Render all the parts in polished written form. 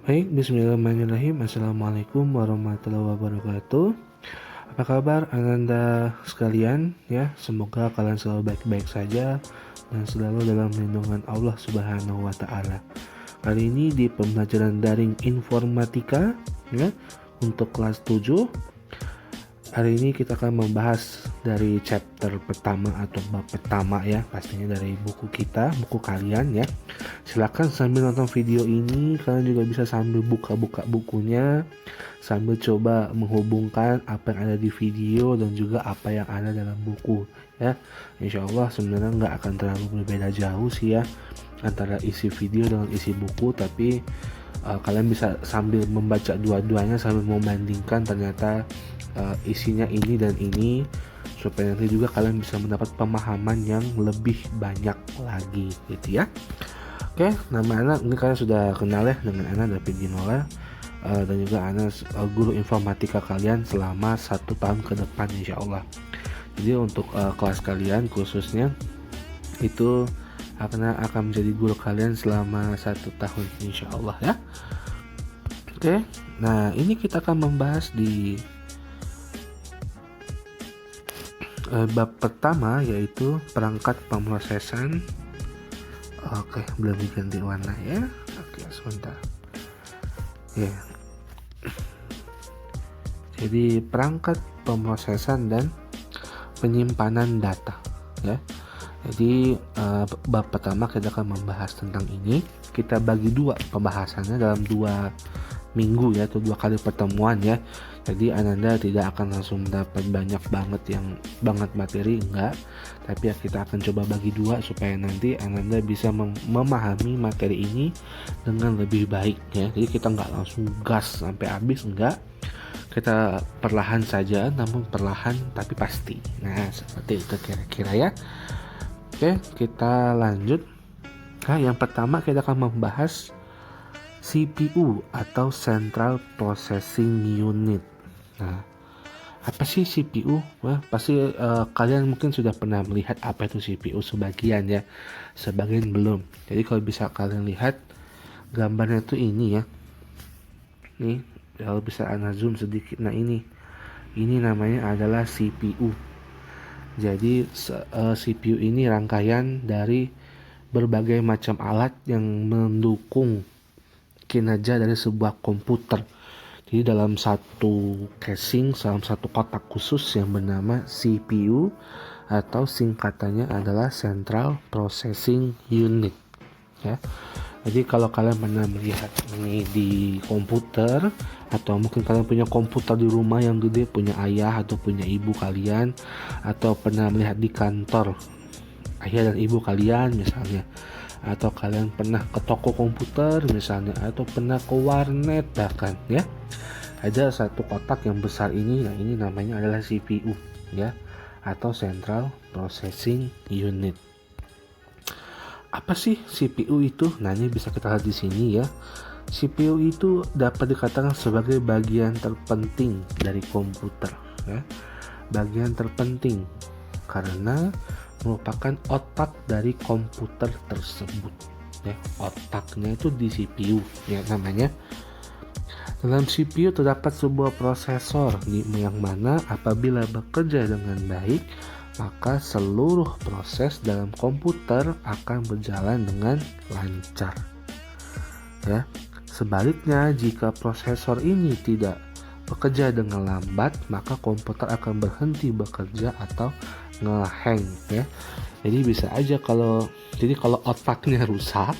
Baik, bismillahirrahmanirrahim. Assalamualaikum warahmatullahi wabarakatuh. Apa kabar Ananda sekalian ya? Semoga kalian selalu baik-baik saja dan selalu dalam lindungan Allah Subhanahu wa taala. Kali ini di pembelajaran daring informatika ya untuk kelas 7. Hari ini kita akan membahas dari chapter pertama atau bab pertama ya, pastinya dari buku kita, buku kalian ya. Silakan sambil nonton video ini, kalian juga bisa sambil buka-buka bukunya, sambil coba menghubungkan apa yang ada di video dan juga apa yang ada dalam buku ya. Insya Allah sebenarnya nggak akan terlalu berbeda jauh sih ya antara isi video dengan isi buku, tapi kalian bisa sambil membaca dua-duanya sambil membandingkan ternyata isinya ini dan ini, supaya nanti juga kalian bisa mendapat pemahaman yang lebih banyak lagi gitu ya. Oke, nama Ana ini kalian sudah kenal ya dengan Ana David Ginola, dan juga Ana guru informatika kalian selama 1 tahun ke depan insya Allah. Jadi untuk kelas kalian khususnya itu akan menjadi guru kalian selama 1 tahun insya Allah ya. Oke, nah ini kita akan membahas di bab pertama, yaitu perangkat pemrosesan. Oke, belum diganti warna ya. Oke, sebentar ya. Jadi perangkat pemrosesan dan penyimpanan data ya. Jadi bab pertama kita akan membahas tentang ini. Kita bagi dua pembahasannya dalam 2 minggu ya, atau 2 kali pertemuan ya. Jadi Ananda tidak akan langsung dapat banyak banget materi, enggak, tapi ya kita akan coba bagi 2 supaya nanti Ananda bisa memahami materi ini dengan lebih baik ya. Jadi kita nggak langsung gas sampai habis, enggak, kita perlahan saja, namun perlahan tapi pasti. Nah seperti itu kira-kira ya. Oke, kita lanjut. Nah yang pertama kita akan membahas CPU atau Central Processing Unit. Nah, apa sih CPU? Wah, pasti kalian mungkin sudah pernah melihat apa itu CPU sebagian ya, sebagian belum. Jadi kalau bisa kalian lihat gambarnya tuh ini ya. Nih, kalau bisa Ana zoom sedikit. Nah ini namanya adalah CPU. Jadi CPU ini rangkaian dari berbagai macam alat yang mendukung kinerja dari sebuah komputer. Jadi dalam satu casing, dalam satu kotak khusus yang bernama CPU atau singkatannya adalah Central Processing Unit ya. Jadi kalau kalian pernah melihat ini di komputer, atau mungkin kalian punya komputer di rumah yang gede, punya ayah atau punya ibu kalian, atau pernah melihat di kantor ayah dan ibu kalian misalnya, atau kalian pernah ke toko komputer misalnya, atau pernah ke warnet bahkan ya, ada satu kotak yang besar ini. Nah ini namanya adalah CPU ya, atau Central Processing Unit. Apa sih CPU itu? Nah ini bisa kita lihat di sini ya. CPU itu dapat dikatakan sebagai bagian terpenting dari komputer ya. Bagian terpenting karena merupakan otak dari komputer tersebut ya. Otaknya itu di CPU ya namanya. Dalam CPU terdapat sebuah prosesor yang mana apabila bekerja dengan baik, maka seluruh proses dalam komputer akan berjalan dengan lancar ya. Sebaliknya, jika prosesor ini tidak bekerja dengan lambat, maka komputer akan berhenti bekerja atau ngehang ya. Jadi bisa aja kalau otaknya rusak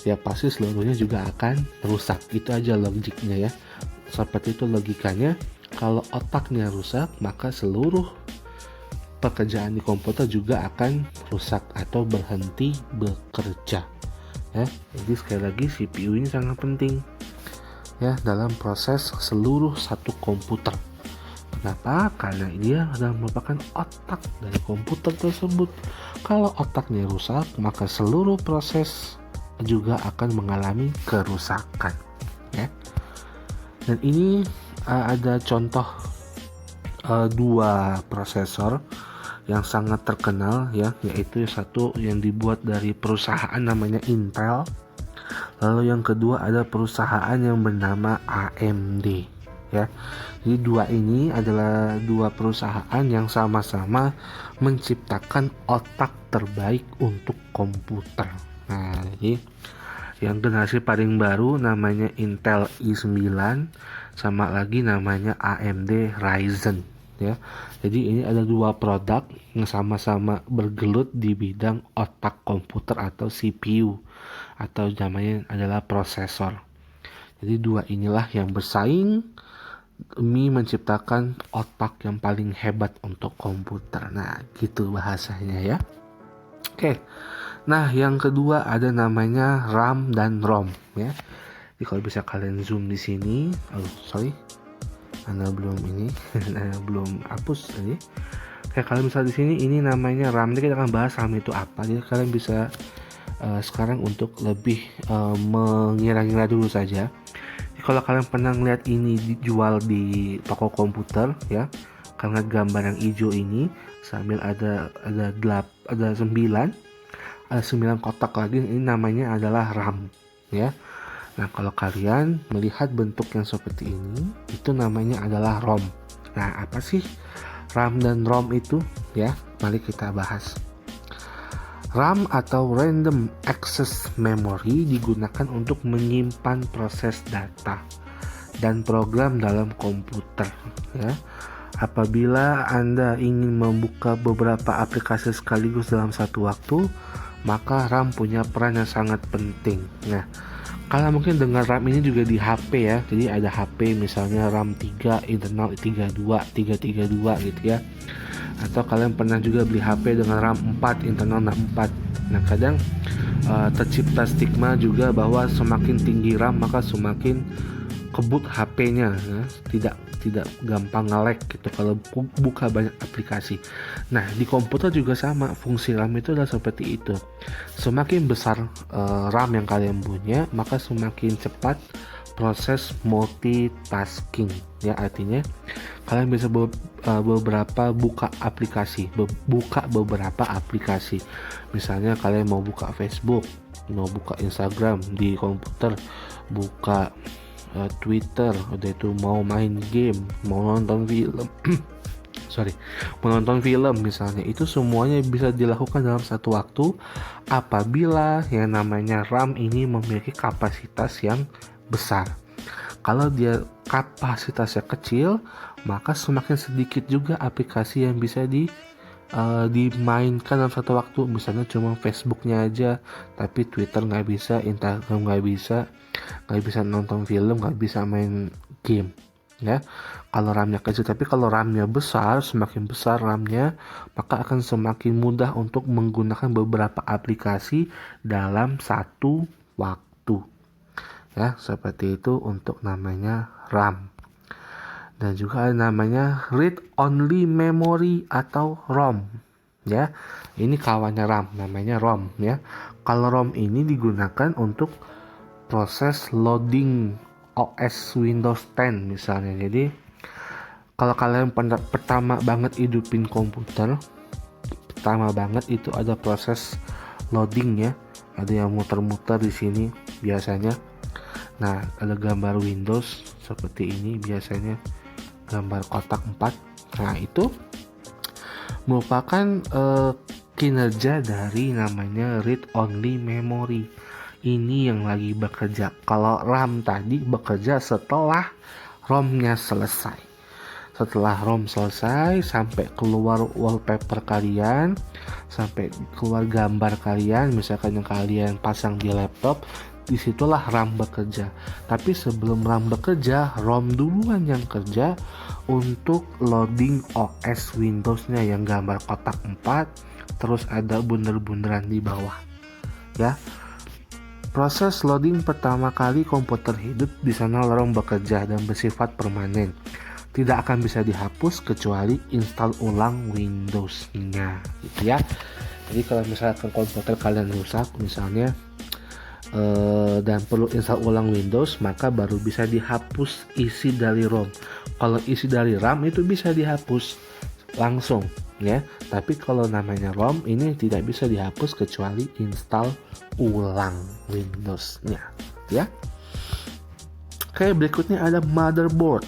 ya pasti seluruhnya juga akan rusak. Itu aja logiknya ya. Seperti itu logikanya. Kalau otaknya rusak, maka seluruh pekerjaan di komputer juga akan rusak atau berhenti bekerja ya. Jadi sekali lagi CPU ini sangat penting ya dalam proses seluruh satu komputer. Kenapa? Karena dia adalah merupakan otak dari komputer tersebut. Kalau otaknya rusak, maka seluruh proses juga akan mengalami kerusakan ya. Dan ini ada contoh 2 prosesor yang sangat terkenal ya, yaitu satu yang dibuat dari perusahaan namanya Intel, Lalu yang kedua ada perusahaan yang bernama AMD, ya. Jadi dua ini adalah dua perusahaan yang sama-sama menciptakan otak terbaik untuk komputer. Nah, jadi yang generasi paling baru namanya Intel i9, sama lagi namanya AMD Ryzen, ya. Jadi ini ada dua produk yang sama-sama bergelut di bidang otak komputer atau CPU, atau namanya adalah prosesor. Jadi dua inilah yang bersaing demi menciptakan otak yang paling hebat untuk komputer. Nah, gitu bahasanya ya. Oke. Nah, yang kedua ada namanya RAM dan ROM, ya. Jadi kalau bisa kalian zoom di sini. Oh, sorry. Anda belum ini, belum hapus tadi. Kayak kalian bisa di sini, ini namanya RAM. Jadi kita akan bahas RAM itu apa. Jadi kalian bisa sekarang untuk lebih mengira-ngira dulu saja. Jadi, kalau kalian pernah lihat ini dijual di toko komputer, ya, karena gambar yang hijau ini sambil ada 9 kotak lagi, ini namanya adalah RAM, ya. Nah, kalau kalian melihat bentuk yang seperti ini, itu namanya adalah ROM. Nah, apa sih RAM dan ROM itu? Ya, mari kita bahas. RAM atau Random Access Memory digunakan untuk menyimpan proses data dan program dalam komputer, ya. Apabila Anda ingin membuka beberapa aplikasi sekaligus dalam satu waktu, maka RAM punya peran yang sangat penting. Nah, kalian mungkin dengar RAM ini juga di HP, ya. Jadi ada HP misalnya RAM 3 internal 332 gitu ya. Atau kalian pernah juga beli HP dengan RAM 4 internal 64. Nah, kadang tercipta stigma juga bahwa semakin tinggi RAM maka semakin kebut HP-nya, ya. Tidak gampang nge-lag gitu kalau buka banyak aplikasi. Nah, di komputer juga sama, fungsi RAM itu adalah seperti itu. Semakin besar RAM yang kalian punya, maka semakin cepat proses multitasking, ya. Artinya kalian bisa buka beberapa aplikasi. Misalnya kalian mau buka Facebook, mau buka Instagram di komputer, buka Twitter, udah itu mau main game, mau nonton film mau nonton film misalnya, itu semuanya bisa dilakukan dalam satu waktu apabila yang namanya RAM ini memiliki kapasitas yang besar. Kalau dia kapasitasnya kecil, maka semakin sedikit juga aplikasi yang bisa dimainkan dalam satu waktu. Misalnya cuma Facebooknya aja, tapi Twitter nggak bisa, Instagram nggak bisa nonton film, nggak bisa main game, ya. Kalau RAM-nya kecil. Tapi kalau RAM-nya besar, semakin besar RAM-nya, maka akan semakin mudah untuk menggunakan beberapa aplikasi dalam satu waktu, ya. Seperti itu untuk namanya RAM. Dan juga ada namanya read only memory atau ROM, ya. Ini kawannya RAM, namanya ROM, ya. Kalau ROM ini digunakan untuk proses loading OS Windows 10 misalnya. Jadi kalau kalian pertama banget hidupin komputer, pertama banget itu ada proses loading, ya. Ada yang muter-muter di sini biasanya. Nah, ada gambar Windows seperti ini biasanya, gambar kotak 4. Nah, itu merupakan kinerja dari namanya read only memory. Ini yang lagi bekerja. Kalau RAM tadi bekerja setelah ROM-nya selesai. Setelah ROM selesai, sampai keluar wallpaper kalian, sampai keluar gambar kalian, misalkan yang kalian pasang di laptop, disitulah RAM bekerja. Tapi sebelum RAM bekerja, ROM duluan yang kerja untuk loading OS Windows-nya yang gambar kotak 4, terus ada bunder-bunderan di bawah, ya. Proses loading pertama kali komputer hidup, di sana ROM bekerja dan bersifat permanen. Tidak akan bisa dihapus kecuali install ulang Windows-nya, gitu ya. Jadi kalau misalkan komputer kalian rusak misalnya dan perlu install ulang Windows, maka baru bisa dihapus isi dari ROM. Kalau isi dari RAM itu bisa dihapus langsung ya. Tapi kalau namanya ROM ini tidak bisa dihapus kecuali install ulang Windows-nya ya. Oke, berikutnya ada motherboard.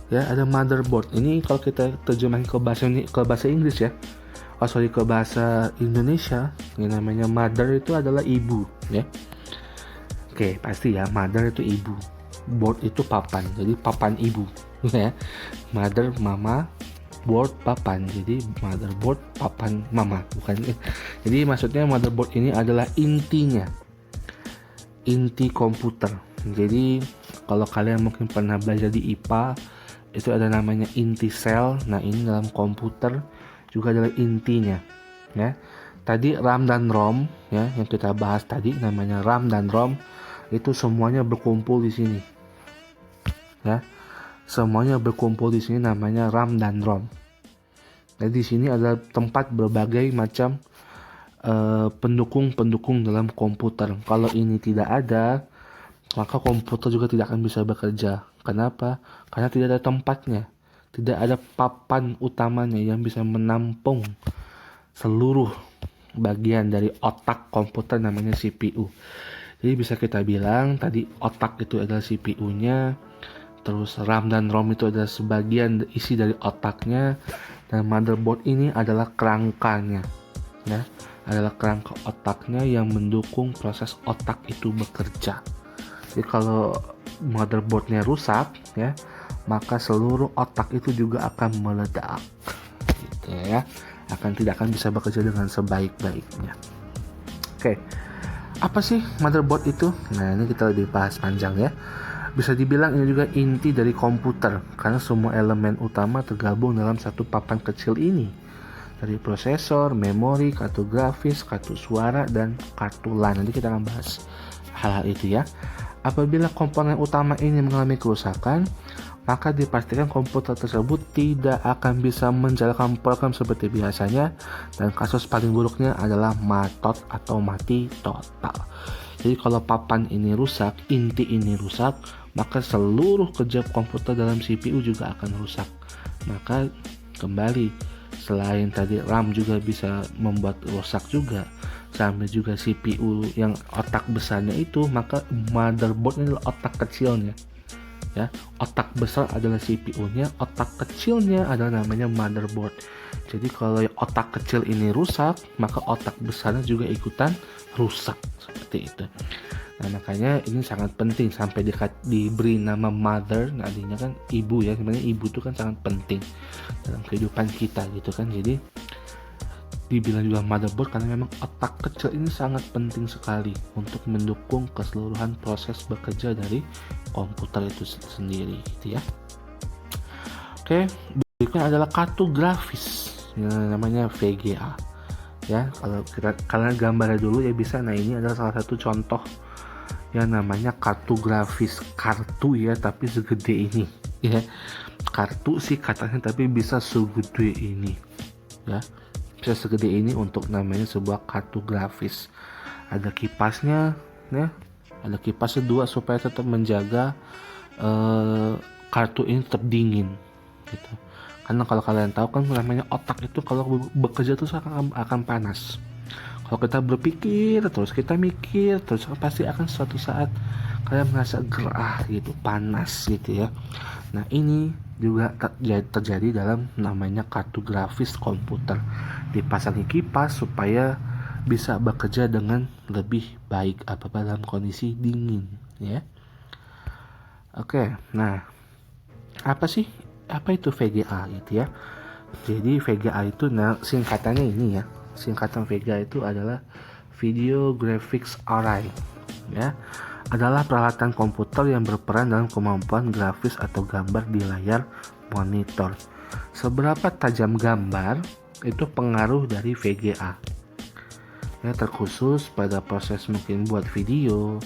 Ya, ada motherboard. Ini kalau kita terjemahin ke bahasa Inggris ya. Ke bahasa Indonesia, yang namanya mother itu adalah ibu ya. Oke, pasti ya, mother itu ibu. Board itu papan. Jadi papan ibu ya. Mother mama, board papan. Jadi motherboard papan mama, bukan. Jadi maksudnya motherboard ini adalah inti komputer. Jadi kalau kalian mungkin pernah belajar di IPA, itu ada namanya inti sel. Nah, ini dalam komputer juga adalah intinya ya. Tadi RAM dan ROM ya, yang kita bahas tadi namanya RAM dan ROM, itu semuanya berkumpul di sini ya. Semuanya berkumpul di sini namanya RAM dan ROM. Jadi di sini ada tempat berbagai macam pendukung dalam komputer. Kalau ini tidak ada, maka komputer juga tidak akan bisa bekerja. Kenapa? Karena tidak ada tempatnya. Tidak ada papan utamanya yang bisa menampung seluruh bagian dari otak komputer, namanya CPU. Jadi bisa kita bilang tadi otak itu adalah CPU-nya, terus RAM dan ROM itu adalah sebagian isi dari otaknya, dan motherboard ini adalah kerangkanya ya, adalah kerangka otaknya yang mendukung proses otak itu bekerja. Jadi kalau motherboardnya rusak ya, maka seluruh otak itu juga akan meledak gitu ya, tidak akan bisa bekerja dengan sebaik-baiknya. Oke, apa sih motherboard itu? Nah, ini kita lebih bahas panjang ya. Bisa dibilang ini juga inti dari komputer, karena semua elemen utama tergabung dalam satu papan kecil ini, dari prosesor, memori, kartu grafis, kartu suara, dan kartu LAN. Nanti kita akan bahas hal-hal itu ya. Apabila komponen utama ini mengalami kerusakan, maka dipastikan komputer tersebut tidak akan bisa menjalankan program seperti biasanya, dan kasus paling buruknya adalah matot atau mati total. Jadi kalau papan ini rusak, inti ini rusak, maka seluruh kerja komputer dalam CPU juga akan rusak. Maka kembali, selain tadi RAM juga bisa membuat rusak juga, sampai juga CPU yang otak besarnya itu, maka motherboard ini adalah otak kecilnya ya. Otak besar adalah CPU-nya, otak kecilnya adalah namanya motherboard. Jadi kalau otak kecil ini rusak, maka otak besarnya juga ikutan rusak, seperti itu. Nah, makanya ini sangat penting sampai diberi nama mother. Nah, artinya kan ibu ya. Sebenarnya ibu itu kan sangat penting dalam kehidupan kita gitu kan. Jadi dibilang juga motherboard karena memang otak kecil ini sangat penting sekali untuk mendukung keseluruhan proses bekerja dari komputer itu sendiri gitu ya. Oke, berikutnya adalah kartu grafis yang namanya VGA ya. Kalau kalian gambarnya dulu ya bisa. Nah, ini adalah salah satu contoh yang namanya kartu grafis. Kartu ya, tapi segede ini ya. Kartu sih katanya, tapi bisa segede ini ya. Bisa segede ini untuk namanya sebuah kartu grafis. Ada kipasnya ya, ada kipasnya 2 supaya tetap menjaga kartu ini tetap dingin gitu. Karena kalau kalian tahu kan namanya otak itu kalau bekerja terus akan panas. Kalau kita berpikir terus, kita mikir terus, pasti akan suatu saat kalian merasa gerah gitu, panas gitu ya. Nah, ini juga terjadi dalam namanya kartu grafis komputer. Dipasangi kipas supaya bisa bekerja dengan lebih baik apabila dalam kondisi dingin ya. Oke, nah apa itu VGA gitu ya. Jadi VGA itu singkatannya ini ya. Singkatan VGA itu adalah Video Graphics Array ya. Adalah peralatan komputer yang berperan dalam kemampuan grafis atau gambar di layar monitor. Seberapa tajam gambar itu pengaruh dari VGA ya, terkhusus pada proses mungkin buat video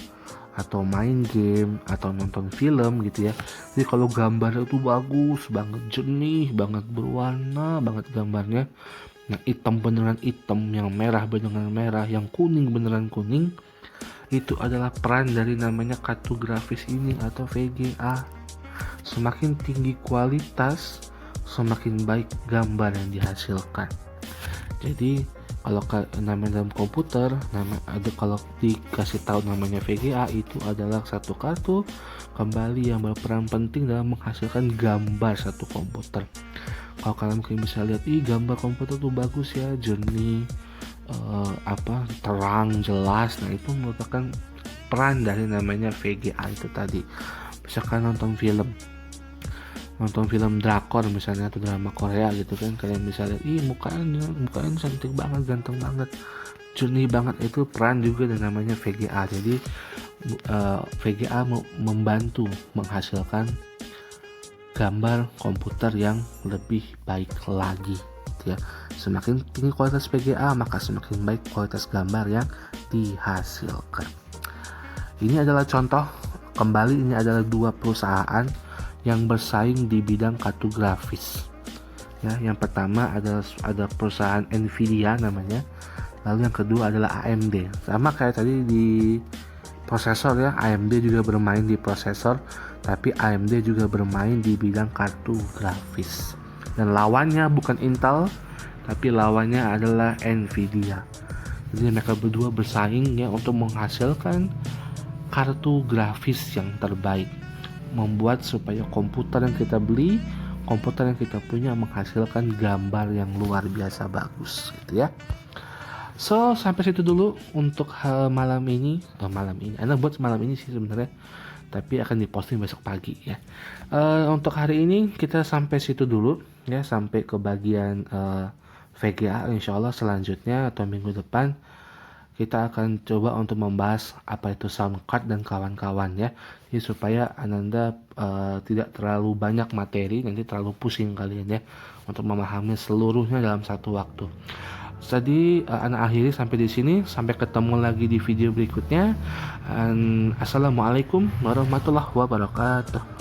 atau main game atau nonton film gitu ya. Jadi kalau gambarnya itu bagus banget, jernih banget, berwarna banget gambarnya, yang hitam beneran hitam, yang merah beneran merah, yang kuning beneran kuning, itu adalah peran dari namanya kartu grafis ini atau VGA. Semakin tinggi kualitas, semakin baik gambar yang dihasilkan. Jadi kalau namanya dalam komputer, kalau dikasih tahu namanya VGA, itu adalah satu kartu kembali yang berperan penting dalam menghasilkan gambar satu komputer. Kalau kalian mungkin bisa lihat, gambar komputer tuh bagus ya, jernih, terang, jelas. Nah, itu merupakan peran dari namanya VGA itu tadi. Misalkan nonton film drakor misalnya, atau drama Korea gitu kan, kalian bisa lihat, mukanya cantik banget, ganteng banget, jernih banget. Itu peran juga dan namanya VGA. Jadi VGA membantu menghasilkan gambar komputer yang lebih baik lagi gitu ya. Semakin tinggi kualitas VGA, maka semakin baik kualitas gambar yang dihasilkan. Ini adalah contoh, kembali ini adalah dua perusahaan yang bersaing di bidang kartu grafis. Ya, yang pertama ada perusahaan Nvidia namanya, lalu yang kedua adalah AMD. Sama kayak tadi di prosesor ya, AMD juga bermain di prosesor, tapi AMD juga bermain di bidang kartu grafis. Dan lawannya bukan Intel, tapi lawannya adalah Nvidia. Jadi mereka berdua bersaing ya untuk menghasilkan kartu grafis yang terbaik, membuat supaya komputer yang kita beli, komputer yang kita punya menghasilkan gambar yang luar biasa bagus gitu ya. So, sampai situ dulu untuk malam ini. Enak buat malam ini sih sebenarnya, tapi akan diposting besok pagi ya. Untuk hari ini kita sampai situ dulu ya, sampai ke bagian VGA. Insyaallah selanjutnya atau minggu depan kita akan coba untuk membahas apa itu sound card dan kawan-kawan ya. Jadi supaya Ananda tidak terlalu banyak materi, nanti terlalu pusing kalian ya untuk memahami seluruhnya dalam satu waktu. Jadi Ana akhiri sampai di sini. Sampai ketemu lagi di video berikutnya. Assalamualaikum warahmatullahi wabarakatuh.